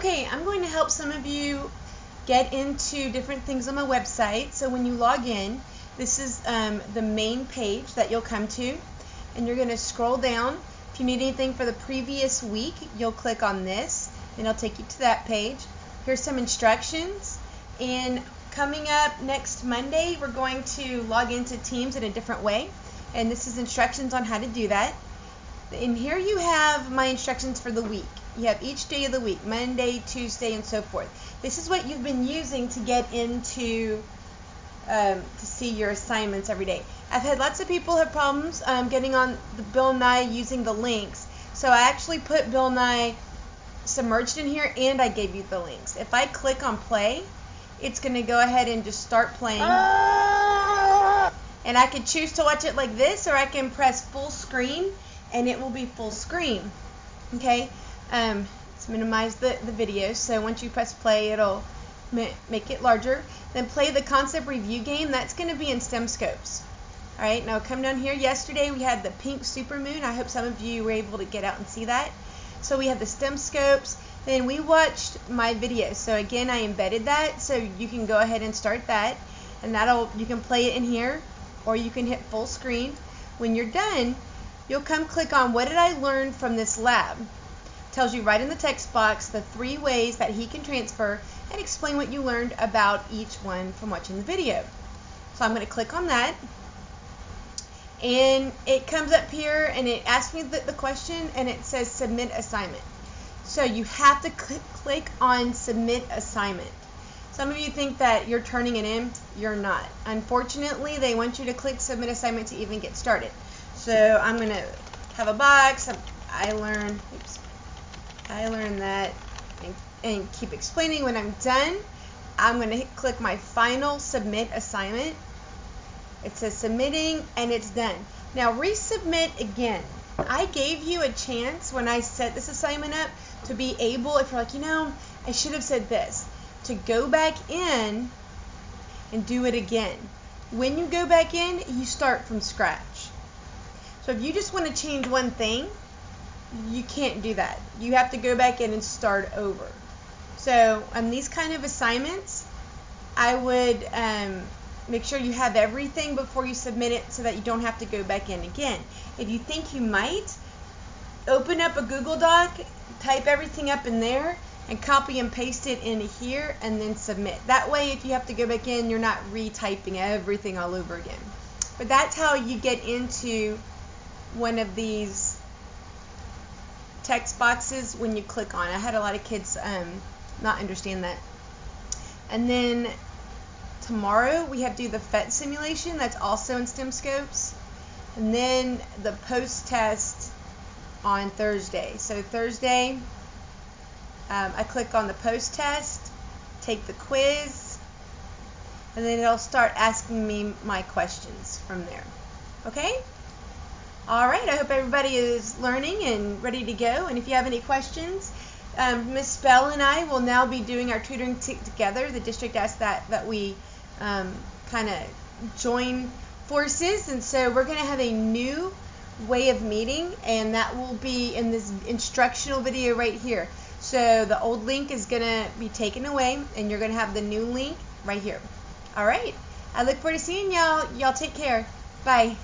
Okay, I'm going to help some of you get into different things on my website. So when you log in, this is the main page that you'll come to, and you're going to scroll down. If you need anything for the previous week, you'll click on this, and it'll take you to that page. Here's some instructions, and coming up next Monday, we're going to log into Teams in a different way, and this is instructions on how to do that. And here you have my instructions for the week. You have each day of the week, Monday, Tuesday, and so forth. This is what you've been using to get into to see your assignments every day. I've had lots of people have problems getting on the Bill Nye using the links. So I actually put Bill Nye submerged in here, and I gave you the links. If I click on play, it's going to go ahead and just start playing. And I could choose to watch it like this, or I can press full screen, and it will be full screen. Okay, let's minimize the video. So once you press play, it'll make it larger. Then play the concept review game. That's going to be in STEM Scopes. All right, now come down here. Yesterday we had the pink supermoon. I hope some of you were able to get out and see that. So we had the STEM Scopes. Then we watched my video. So again, I embedded that, so you can go ahead and start that, and you can play it in here, or you can hit full screen. When you're done, you'll come click on what did I learn from this lab. It tells you right in the text box the 3 ways that he can transfer, and explain what you learned about each one from watching the video. So I'm going to click on that, and it comes up here and it asks me the question, and it says submit assignment. So you have to click on submit assignment. Some of you think that you're turning it in. You're not. Unfortunately, they want you to click submit assignment to even get started. So I'm going to have a box. I learned that, and keep explaining. When I'm done, I'm going to click my final submit assignment. It says submitting, and it's done. Now resubmit again. I gave you a chance when I set this assignment up to be able, if you're like, I should have said this, to go back in and do it again. When you go back in, you start from scratch. So if you just want to change one thing, you can't do that. You have to go back in and start over. So on these kind of assignments, I would make sure you have everything before you submit it, so that you don't have to go back in again. If you think you might, open up a Google Doc, type everything up in there, and copy and paste it into here, and then submit. That way, if you have to go back in, you're not retyping everything all over again. But that's how you get into one of these text boxes when you click on it. I had a lot of kids not understand that. And then tomorrow we have to do the PhET simulation. That's also in STEM Scopes. And then the post-test on Thursday. So Thursday, I click on the post-test, take the quiz, and then it'll start asking me my questions from there. Okay? All right, I hope everybody is learning and ready to go. And if you have any questions, Miss Bell and I will now be doing our tutoring together. The district asked that we kind of join forces, and so we're going to have a new way of meeting, and that will be in this instructional video right here. So the old link is going to be taken away, and you're going to have the new link right here. All right, I look forward to seeing y'all. Y'all take care. Bye.